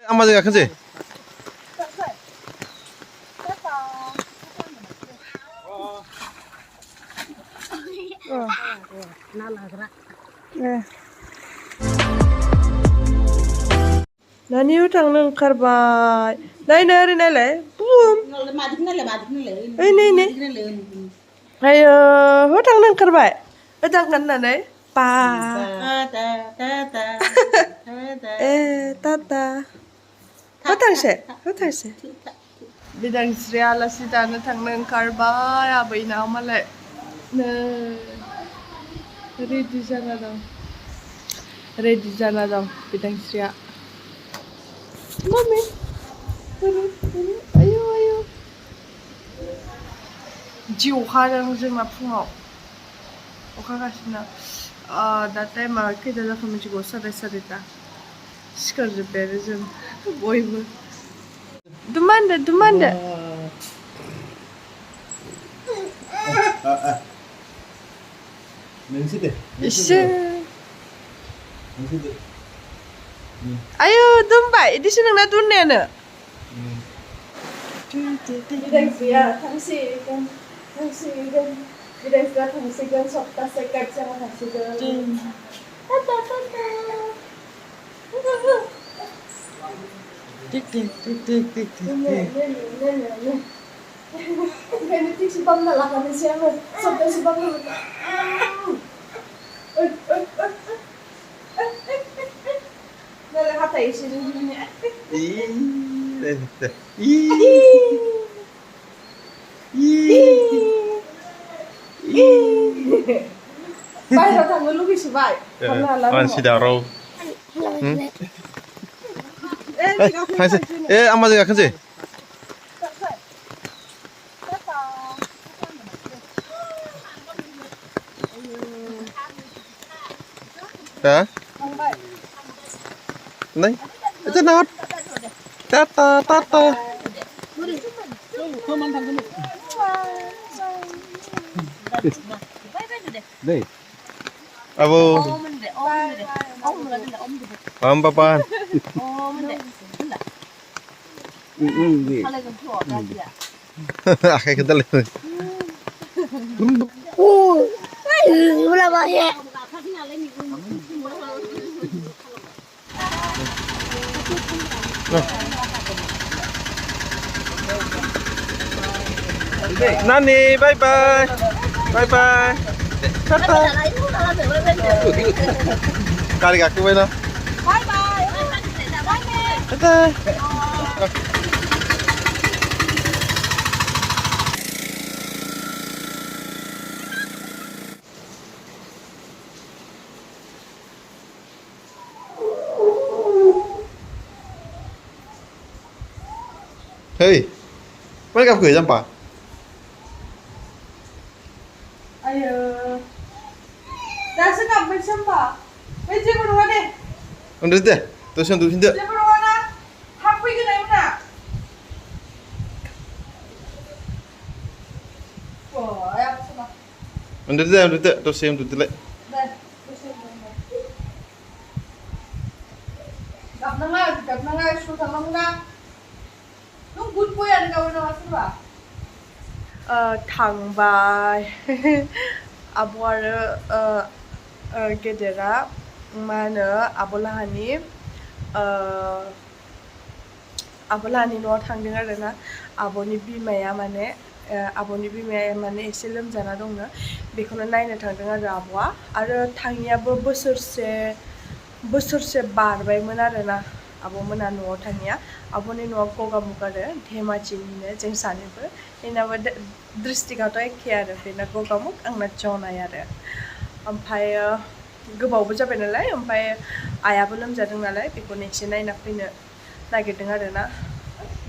아마 제가 큰지. Nani utang nang karbai. Nai nari nai boom. Ini. Ayo, utang nang karbai. Utang kan nai pa. Tata. Utang se. Bidang Sri ala si dana tang nang karbai. Abai na malai. Na. Ready jana dong. Bidang Sri. Mami, ayo. Jiu halang जोंना फुङाव अखा गासिनो दा टाइमा खैथा जाखो मिथिगौ 4:30 सिखारजोब्बाय आरो जों बयबो दुमान्दो नोंसोरदे इसे Ayo, dumbai. Di sini nggak tunne Bidang Sria, tangsigan. Bidang Sria tangsigan, sokta sekat sama tangsigan. Tata. Tik. Kayaknya tik si bang nalah kami siapa? Sokta si bang nalah. Nggak hata isi dunia. Baik, datang dulu bisa baik. 안 시다로. 아마 제가 큰지. 자. Này, rất nát. Tata. Đây. Babu. Papa. Kayak kita lihat. Udah banyak. Nani, bye bye. Tata. Kali kaki mana? Bye bye. Tata. Hei, mana gặp gửi jam pa? Ayo. Dah sekap macam apa? Macam mana ni? Under deh, terus yang dulu Macam mana? Happy ke nak mana? Oh, ayam sama. Under deh, terus yang dulu lek. Dah, terus yang mana? Gap nangay, shoot sama mana? Nung good boy ang gawin na kasi ba? Tangkw. Abu आरो गेदेरा मा होनो आब'लाहानि न'आव थांदों आरोना आब'नि बिमाया माने एसे लोमजाना दंनो बेखौनो नायनो थांदों आरो आब'आ आरो थाङियाबो बोसोरसे बारबायमोन आरोना आब'मोना न'आव थाङिया आब'नि न'आ गगामुग आरो धेमाजिनिनो जों सानैबो बेनाबो डिस्ट्रिक्टआथ' एखे आरो बेना गगामुग आंना जनाय आरो ओमफ्राय गोबावबो जाबाय नालाय ओमफ्राय आइयाबो लोमजादों नालाय बेखौनो एसे नायना फैनो नागिरदों आरोना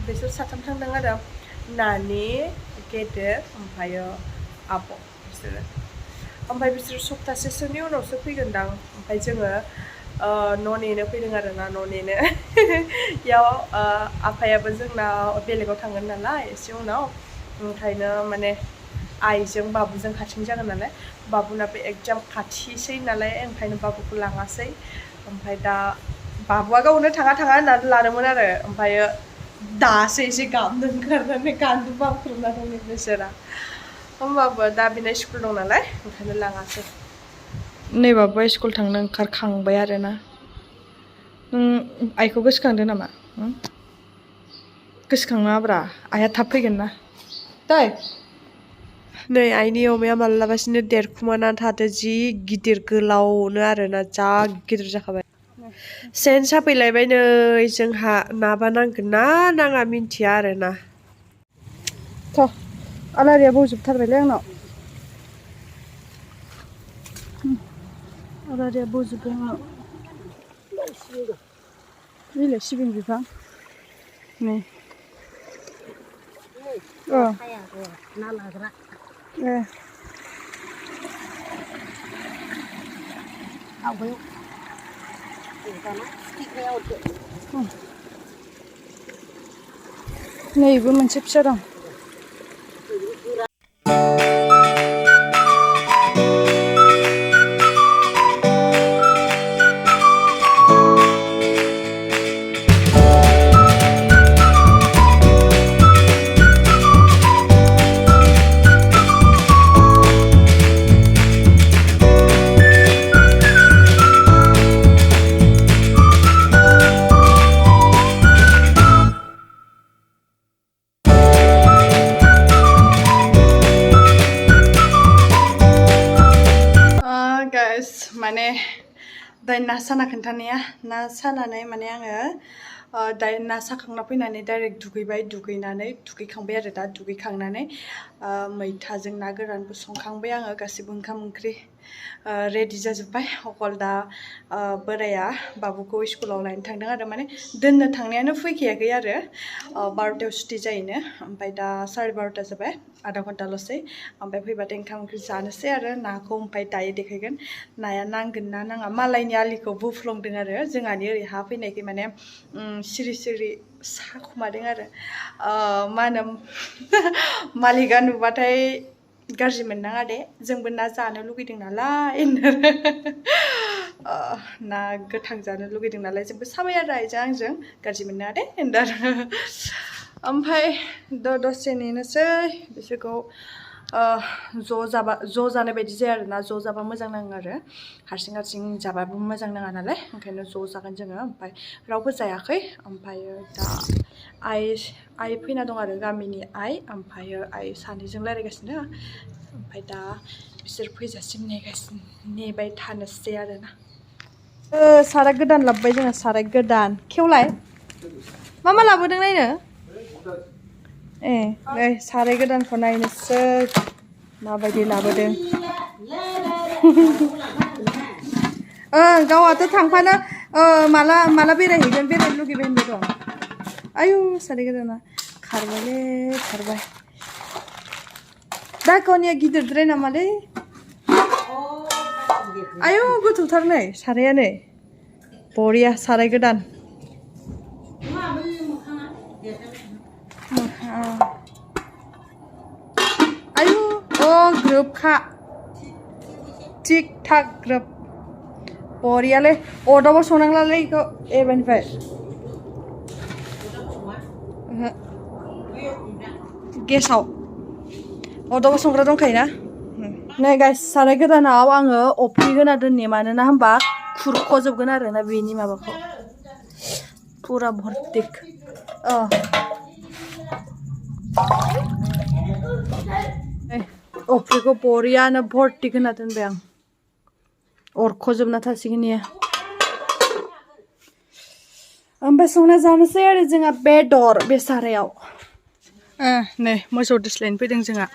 बिसोर साथाम थांदों आरो नानि गेदेर ओमफ्राय आब' बिसोरो सप्तासेसोनि उनावसो फैगोनदां ओमफ्राय जोङो न' नेनो फैदों आरोना न' नेनो बेयाव आफायाबो जोंना बेलेगाव थांगोन नालाय एसे उनाव ओंखायनो माने आइजों बाबुजों हारसिं जागोन नालाय बाबुनाबो एगजाम खाथिसै नालाय ओंखायनो बाबुखौ लाङासै ओमफ्राय दा बाबुआ गावनो थाङा होननानै लादोंमोन आरो ओमफ्रायो दासो एसे गाबनो ओंखारनानै गान्दु बावख्रुबना दं बिसोरा होमबाबो दा बिना स्कुल दं नालाय ओंखायनो लाङासै नै बाबुआ स्कुल थांनो ओंखारखांबाय आरोना नों आइखौ गोसोखांदो नामा गोसोखाङाब्रा आइया थाब फैगोन ना दै नै आइनि अमाया मालाबासिनो देरखुमाना थादो जि गिदिर गोलावनो आरोना जा गिदिर जाखाबाय सेन साफैलायबाय नै जोंहा नाबा नांगोन ना नाङा मिन्थिया आरोना थ' आलारिया बजोबथारबायलै आंनाव आलारिया बजोब्बाय आंनाव नैलाय सिबिं बिफां नै ना लाग्रा आवगायाव नैबो मोनसे फिसा दं माने दाय ना साना खोन्थानाया ना सानानै माने आङो दाय ना साखांना फैनानै डाइरेक्ट दुगैखांबाय आरो दा दुगैखांनानै मैथाजों ना गोरानबो संखांबाय आङो गासिबो ओंखाम ओंख्रि रेडि जाजोब्बाय अकल दा बोराया बाबुखौ स्कुलाव लायनो थांदों आरो माने दोननो थांनायानो फैखायाखै आरो 12टायाव सुटि जायोनो ओमफ्राय दा 12:30 जाबाय आधा घन्टाल'सै ओमफ्राय फैबाथाय ओंखाम ओंख्रि जानोसै आरो नाखौ ओमफ्राय दायो देखायगोन नाया नांगोन ना नाङा मालायनि आलिखौ बुफ्लंदों आरो जोंहानि ओरै हा फैनायखाय माने सिरि सिरि साखुमादों आरो मा होनो मालिकआ नुबाथाय गाज्रि मोननाङा दे जोंबो ना जानो लुगैदों नालाय ना गोथां जानो लुगैदों नालाय जोंबो साबाय आरो आइजों आंजों गाज्रि मोननाङा दे होनदों आरो ओमफ्राय दसे नेनोसै बिसोरखौ ज' जानाय बायदि जाया आरोना ज' जाबा मोजां नाङो आरो हारसिं जाबाबो मोजां नाङा नालाय ओंखायनो ज' जागोन जोङो ओमफ्राय रावबो जायाखै ओमफ्रायो दा आइ फैना दं आरो गामिनि आइ ओमफ्रायो आइ सानैजों रायज्लायगासिनो ओमफ्राय दा बिसोर फैजासिम नेबाय थानोसै आरोना साराय गोदान लाबोबाय जोङो साराय गोदान खेवलाय मा लाबोदों नायनो नै साराय गोदानखौ नायनोसै माबायदि लाबोदों गावहाथ' थांफानो माला बेरायहैगोन बेरायनो लुगैबाय होनबाय दं आयु साराय गोदाना खारबाय दाखौनिया गिदिरद्राय नामालै आयु गोथौथार नै साराया नै बरिया साराय गोदान आयु ग्रोबखा थिक थाक ग्रोब बरियालै अरदाबाव संनांलालै बेखौ एबारनिफ्राय गेसाव अरदाबाव संग्रा दंखायोना नै गाइस साराय गोदानाव आङो अफ्रि होना दोननि मानोना होनबा खुरख'जोबगोन आरोना बेनि माबाखौ फुरा भर्तिक अफ्रिखौ बरियानो भर्तिक होना दोनबाय आं अरख'जोबना थासिगोन इयो ओमफ्राय संना जानोसै आरो जोंहा बेदर बे सारायाव नै मोसौ दोस्लायनो फैदों जोंहा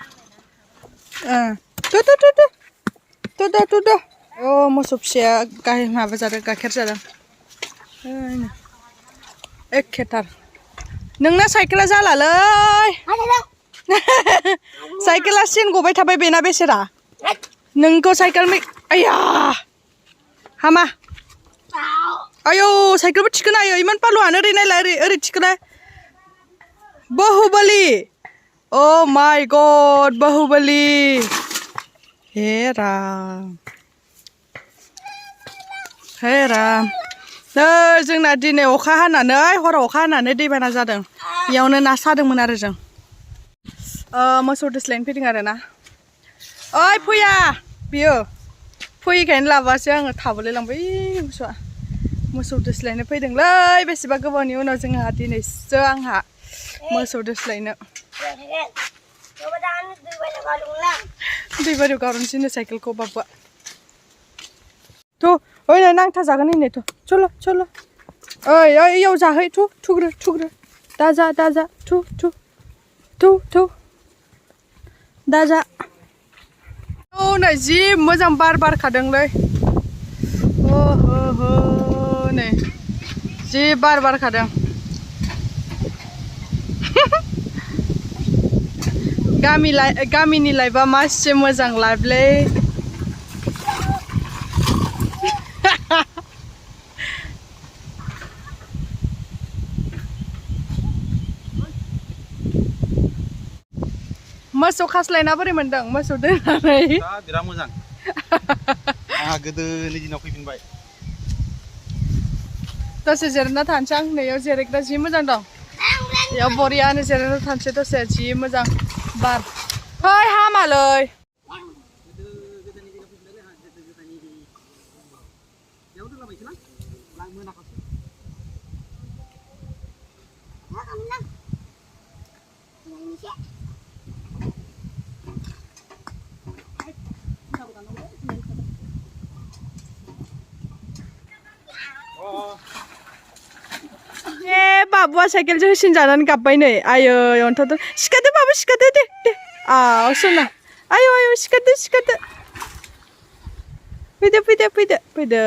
मोसौ फिसाया माबा जादों गाइखेर जादों एखेथार नोंना साइकेला जालालै साइकेला सिन गबाय थाबाय बेना बेसेरा नोंखौ साइकेल आया हामा आयौ साइकेलबो थिखोनो हायो इमान पालुआनो ओरै नायलाय ओरै थिखोलाय बाहुबली ओ माय गड बाहुबली हे राम जोंना दिनै अखा हानानै हराव अखा हानानै दैबाना जादों बेयावनो ना सादोंमोन आरो जों मोसौ दोस्लायनो फैदों आरो ना ओइ फैया बियो फैयैखायनो लाबोआसै आङो थाबोलाय लांबाय मोसौआ मोसौ दोस्लायनो फैदोंलै बेसेबा गोबावनि उनाव जोंहा दिनैसो आंहा मोसौ दोस्लायनो दैबारियाव गारहरनोसैनो साइकेलखौ बाबुआ थ' ओइ नांथा जागोन नै थ' चल' चल' ओइ ओइयाव जाहै थुग्रो दाजा थु दाजा औ नै जि मोजां बार बारखादोंलै हो नै जि बार बारखादों गामिनि लाइफआ मासे मोजां लाइफलै मोसौ खास्लायना बोरै मोनदों मोसौ दोननानै बिराद मोजां आंहा गोदोनि दिनाव फैफिनबाय दसे जिरायना थानोसै आं नैयाव जिरायग्रा जि मोजां दं बेयाव बरियानो जिरायना थानोसै दसे जि मोजां बार है हामालै बाबुआ साइकेलजों होसिनजानानै गाबबाय नै आयै अन्थाव सिखारदो बाबु सिखारदो दे सना आयौ सिखारदो फैदो